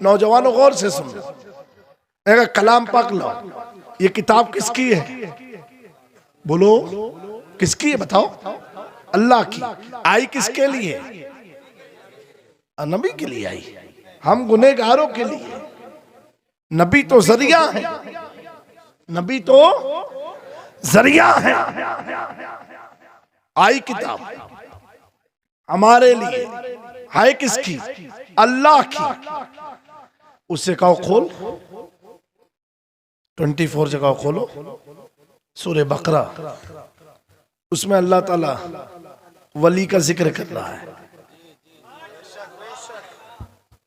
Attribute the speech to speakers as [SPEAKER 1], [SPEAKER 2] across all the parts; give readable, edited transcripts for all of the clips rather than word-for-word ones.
[SPEAKER 1] नौजवानों गौर से सुनो, कलाम पाक लो, ये किताब किसकी है? बोलो किसकी है? बताओ। अल्लाह की। आई किसके लिए? नबी के लिए आई, हम गुनहगारों के लिए। नबी तो जरिया है, नबी तो जरिया है। आई किताब हमारे लिए है, किसकी? अल्लाह की। उससे कहो खोल, 24 जगह खोलो सूरह बकरा, उसमें अल्लाह ताला वली का जिक्र कर रहा है।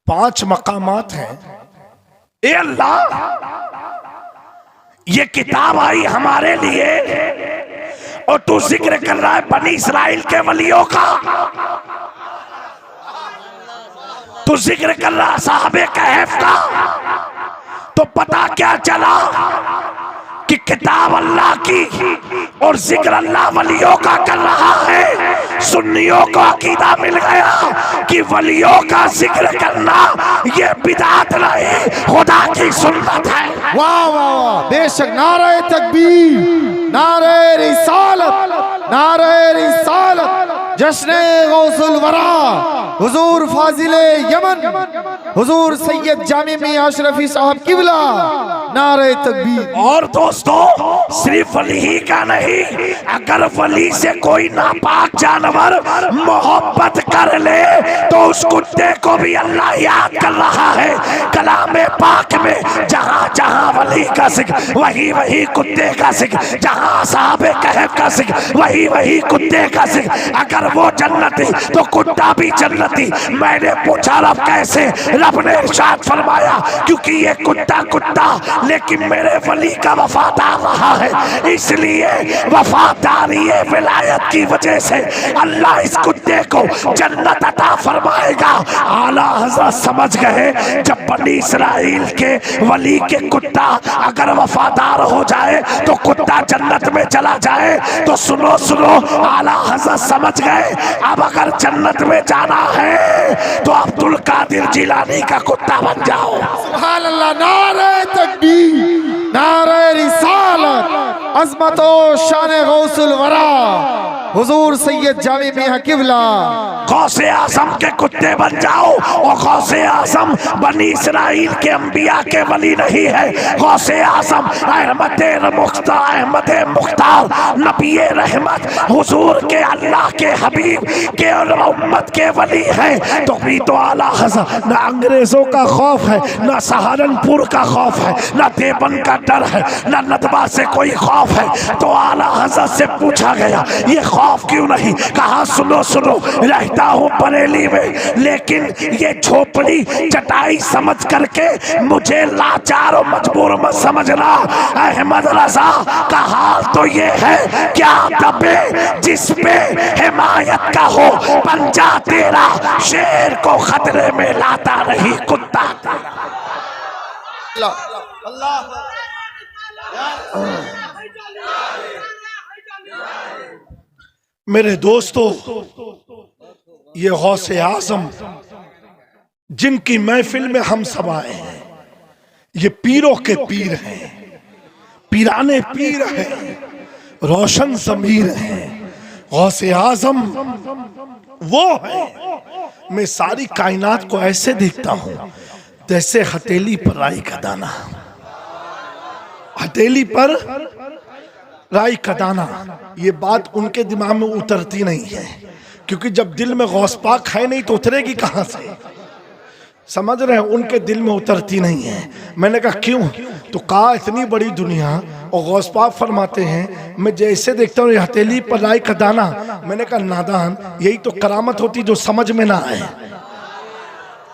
[SPEAKER 1] 5 मकामात हैं। ए अल्लाह, ये किताब आई हमारे लिए और तू जिक्र कर रहा है बनी इस्राइल के वलियों का। तू जिक्र कर रहा साहबे कहफ का। तो पता क्या चला कि किताब अल्लाह की और जिक्र अल्लाह वलियों का कर रहा है। सुन्नियों को अकीदा मिल गया कि वलियों का जिक्र करना ये बिदात नहीं, खुदा की सुन्नत है।
[SPEAKER 2] वाह वाह वाह, बेशक। नारे तकबीर, नारे रिसालत, नारे रिसालत। जश्न गौसुल वरा हुजूर फाजिले यमन हुजूर सैयद जामी मियां अशरफी साहब किबला, नारे तकबीर।
[SPEAKER 1] और दोस्तों, सिर्फ वली ही का नहीं, अगर वली से कोई नापाक जानवर मोहब्बत कर ले तो उस कुत्ते को भी अल्लाह याद कर रहा है। कलामे पाक में जहाँ जहाँ वली का जिक्र वही वही कुत्ते का जिक्र, जहाँ साहबे कहफ का जिक्र वही वही कुत्ते का जिक्र। अगर वो जन्नती तो कुत्ता भी जन्नती। मैंने पूछा रब कैसे? रब ने इरशाद फरमाया क्योंकि ये कुत्ता कुत्ता लेकिन मेरे वली का वफादार रहा है, इसलिए वफादारी विलायत की वजह से अल्लाह इस कुत्ते को जन्नत अता फरमाएगा। आला हज़रत समझ गए, जब बनी इस्राइल के वली के कुत्ता अगर वफादार हो जाए तो कुत्ता जन्नत में चला जाए। तो सुनो सुनो, आला हज़रत समझ गए, अब अगर जन्नत में जाना है तो अब्दुल कादिर जिलानी का कुत्ता बन जाओ।
[SPEAKER 2] सुभान अल्लाह। नारे तकबीर, नारे रिसालत। अज़मतो शान गौसुल वरा हुजूर सैयद जामी मियां किबला।
[SPEAKER 1] गौसे आज़म के कुत्ते बन जाओ। और गौसे आज़म बनी इस्राइल के अंबिया के वली नहीं है। गौसे आज़म अहमद मुख्तार नबी रहमत हुजूर के अल्लाह के हबीब के और उम्मत के वली है। तो भी तो आला हज़रत ना अंग्रेजों का खौफ है, ना सहारनपुर का खौफ है, ना देवबंद का डर है, ना नदवा से कोई खौफ है। तो आला हज़रत से पूछा गया ये खौफ क्यों नहीं? कहा सुनो सुनो, रहता हूँ बरेली में लेकिन ये झोपड़ी चटाई समझ करके मुझे लाचार और मजबूर मत समझना। अहमद रजा का हाल तो ये है, क्या दबे जिस पे हिमायत का हो पंजा तेरा, शेर को खतरे में लाता नहीं कुत्ता तेरा। मेरे दोस्तों, ये गौसे आज़म जिनकी महफिल में हम सब आए हैं, ये पीरों के पीर हैं, पीराने पीर हैं, रोशन ज़मीर हैं। गौसे आज़म वो है, मैं सारी कायनात को ऐसे देखता हूँ जैसे हथेली पर राई का दाना, हथेली पर राई का दाना। ये बात उनके दिमाग में उतरती नहीं है, क्योंकि जब दिल में गौस पाक है नहीं तो उतरेगी कहाँ से? समझ रहे हैं? उनके दिल में उतरती नहीं है। मैंने कहा क्यों? तो कहा इतनी बड़ी दुनिया और गौस पाक फरमाते हैं मैं जैसे देखता हूँ हथेली पर राई का दाना। मैंने कहा नादान, यही तो करामत होती जो समझ में ना आए।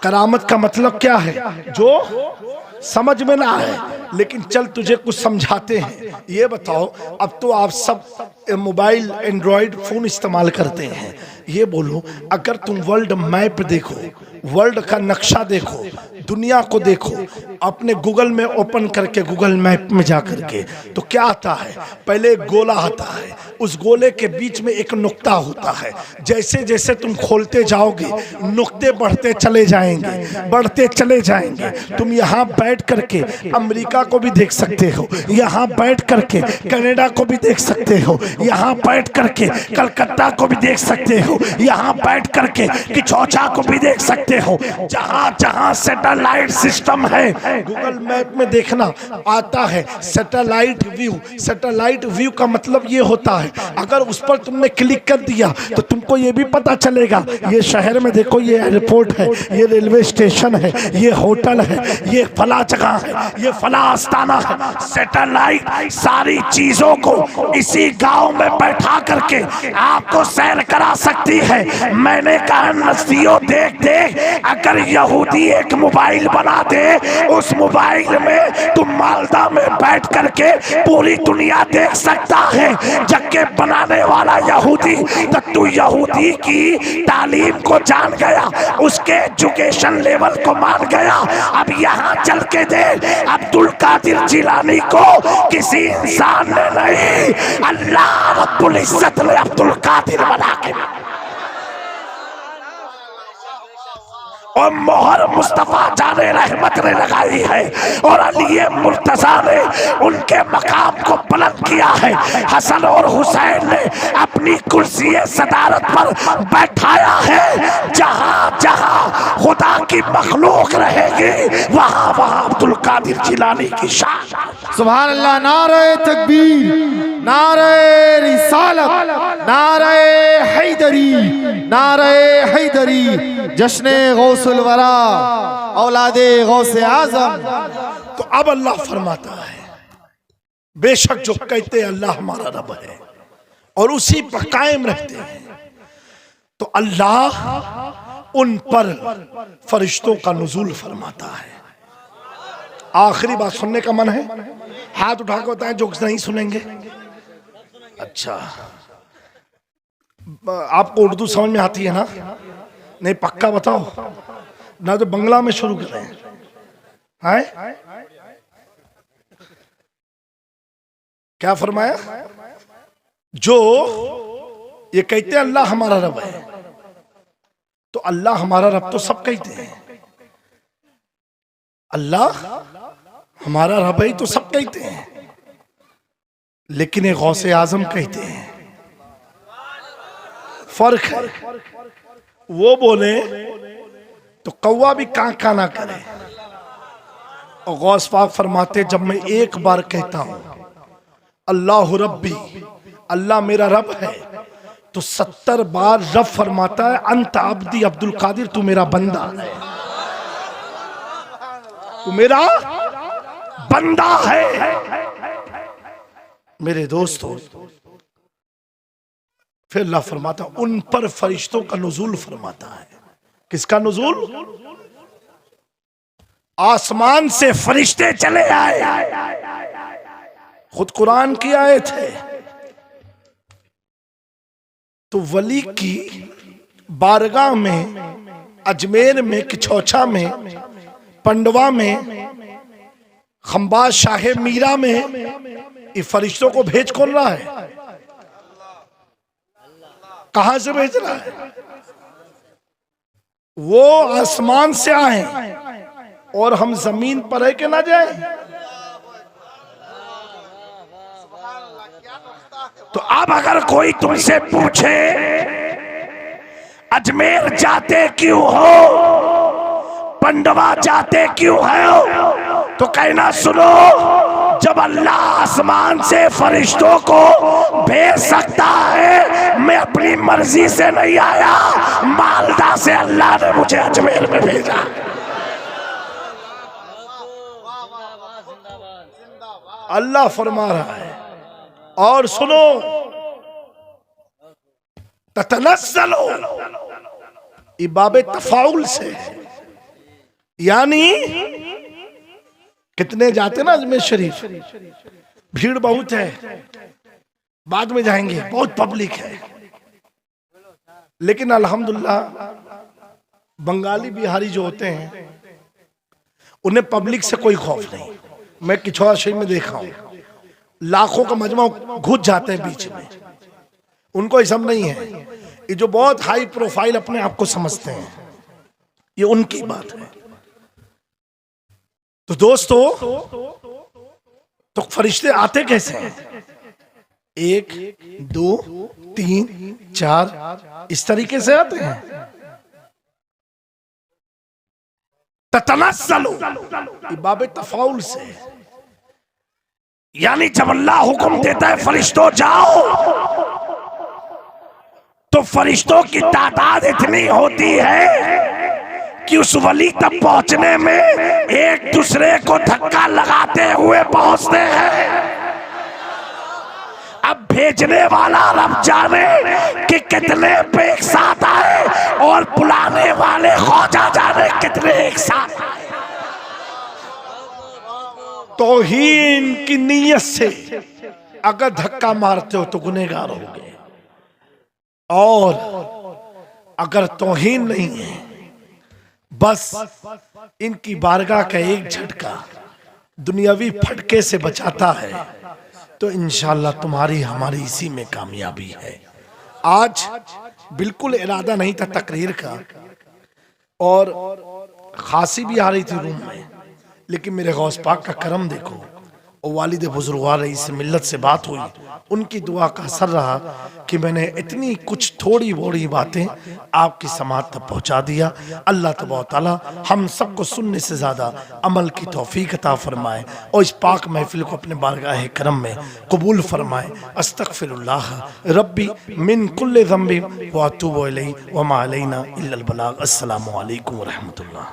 [SPEAKER 1] करामत का मतलब क्या है? जो समझ में ना आए। लेकिन चल तुझे कुछ समझाते हैं। ये बताओ, अब तो आप सब मोबाइल एंड्रॉयड फोन इस्तेमाल करते हैं, ये बोलो अगर तुम वर्ल्ड मैप देखो,
[SPEAKER 3] वर्ल्ड का नक्शा देखो, दुनिया को देखो, अपने गूगल में ओपन करके, गूगल मैप में जा करके, तो क्या आता है? पहले एक गोला आता है, उस गोले के बीच में एक नुक्ता होता है। जैसे जैसे तुम खोलते जाओगे नुक्ते बढ़ते चले जाएंगे, बढ़ते चले जाएंगे। तुम यहाँ बैठ करके अमेरिका को भी देख सकते हो, यहाँ बैठ करके कनाडा को भी देख सकते हो, यहाँ बैठ करके कलकत्ता को भी देख सकते हो, यहाँ बैठ करके किचौचा को भी देख सकते हो। जहाँ जहाँ सैटेलाइट सिस्टम है, गूगल मैप में देखना आता है सैटेलाइट व्यू। सैटेलाइट व्यू का मतलब ये होता है, अगर उस पर तुमने क्लिक कर दिया तो तुमको ये भी पता चलेगा, ये शहर में देखो ये एयरपोर्ट है, ये रेलवे स्टेशन है, ये होटल है, ये फला जगह है, ये फला आस्थाना है। सैटेलाइट सारी चीजों को इसी गांव में बैठा करके आपको सैर करा सकती है। मैंने कहा नस्तियों देख देख, अगर यहूदी एक मोबाइल बना दे, उस मोबाइल में तुम मालदा में बैठ करके पूरी दुनिया देख सकता है। जबकि बनाने वाला यहूदी, तो तू यहूदी की तालीम को जान गया, उसके एजुकेशन लेवल को मान गया। अब यहाँ चल के दे, अब्दुल कादिर जिलानी को किसी इंसान ने नहीं, अल्लाह रब्बुल इज्जत ने अब्दुल कादिर बना के और मोहर मुस्तफा जाने रहमत ने लगाई है, और अली मुर्तजा ने उनके मकाम को बुलंद किया है। हसन और हुसैन ने अपनी कुर्सी सदारत पर बैठाया है। जहाँ जहाँ खुदा की मखलूक रहेगी, वहाँ वहाँ अब्दुल कादिर जिलानी की शान।
[SPEAKER 2] सुभान अल्लाह। नारे तकबीर, नारे रिसालत, नारे हैदरी, नारे हैदरी, जश्ने गौसुल वरा, औलादे गौसे आजम।
[SPEAKER 3] तो अब अल्लाह फरमाता है, बेशक जो कहते हैं अल्लाह हमारा रब है और उसी पर कायम रहते हैं, तो अल्लाह उन पर फरिश्तों का नुज़ूल फरमाता है। आखिरी बात सुनने का मन है? हाथ उठा के बताएं जो नहीं सुनेंगे। अच्छा, आपको उर्दू समझ में आती है ना? नहीं, पक्का बताओ ना, तो बंगला में शुरू करें। हैं? क्या फरमाया? जो ये कहते हैं अल्लाह हमारा रब है, तो अल्लाह हमारा रब तो सब कहते हैं, अल्लाह हमारा रब है तो सब कहते हैं, लेकिन एक गौसे आजम कहते हैं। फर्क है। वो बोले तो कौवा भी कां ना करे, और गौस पाक फरमाते जब मैं एक बार कहता हूं अल्लाह रब्बी, अल्लाह मेरा रब है, तो 70 बार रब फरमाता है अंत अब्दी अब्दुल कादिर, तू मेरा बंदा है, तू मेरा बंदा है। मेरे दोस्तों, फिर अल्लाह फरमाता उन पर फरिश्तों का नुज़ूल फरमाता है। किसका नुज़ूल? आसमान से फरिश्ते चले आए। खुद कुरान की आयत है। तो वली की बारगाह में, अजमेर में, किचौचा में, पंडवा में, खंबाज शाह मीरा में, ये फरिश्तों को भेज कौन रहा है? कहां से भेज रहा है? वो आसमान से आए और हम जमीन पर है कि ना जाए?
[SPEAKER 1] तो अब अगर कोई तुमसे पूछे अजमेर जाते क्यों हो, पंडवा जाते क्यों हो, तो कहना सुनो, जब अल्लाह आसमान से फरिश्तों को भेज सकता है, मैं अपनी मर्जी से नहीं आया, मालदा से अल्लाह ने मुझे अजमेर में भेजा।
[SPEAKER 3] अल्लाह फरमा रहा है। और सुनो, ततनस्सलो, इबाबे तफाउल से, यानी कितने जाते ना अजमेर शरीफ, भीड़ बहुत है, बाद में जाएंगे, बहुत पब्लिक है, लेकिन अल्हम्दुलिल्लाह बंगाली बिहारी जो होते हैं उन्हें पब्लिक से कोई खौफ नहीं। मैं किछौरा शरीफ में देखा हूं, लाखों का मजमा घुस जाते हैं बीच में, उनको ये सब नहीं है। ये जो बहुत हाई प्रोफाइल अपने आप को समझते हैं, ये उनकी बात है। तो दोस्तों, तो फरिश्ते आते कैसे हैं? 1 2 3 4 इस तरीके से आते हैं। ततनस्सलु बाबे तफाउल से,
[SPEAKER 1] यानी जब अल्लाह हुक्म देता है फरिश्तों जाओ, तो फरिश्तों की तादाद इतनी होती है कि उस वली तक पहुंचने में एक दूसरे को धक्का लगाते हुए पहुंचते हैं। अब भेजने वाला रब जाने कि कितने पे एक साथ आए, और बुलाने वाले ख्वाजा जाने कितने एक साथ आए।
[SPEAKER 3] तौहीन की नीयत से अगर धक्का मारते हो तो गुनहगार होगे, और अगर तौहीन नहीं है, बस इनकी बारगाह का एक झटका दुनियावी फटके से बचाता है, तो इंशाअल्लाह तुम्हारी हमारी इसी में कामयाबी है। आज बिल्कुल इरादा नहीं था तकरीर का, और खांसी भी आ रही थी रूम में, लेकिन मेरे गौस पाक का करम देखो, और वालिद बुजुर्गवार रईस मिल्लत से बात हुई, उनकी दुआ का असर रहा कि मैंने इतनी कुछ थोड़ी बोड़ी बातें आपकी समात तक पहुंचा दिया। अल्लाह तबारक तआला हम सबको सुनने से ज़्यादा अमल की तौफीक अता फरमाए, और इस पाक महफिल को अपने बारगाह करम में कबूल फरमाए। अस्तगफिरुल्लाह रब्बी मिन कुल्लि ज़ंबि व अतूबु इलैहि व मा अलैना इल्लल बलाग। अस्सलामु अलैकुम व रहमतुल्लाह।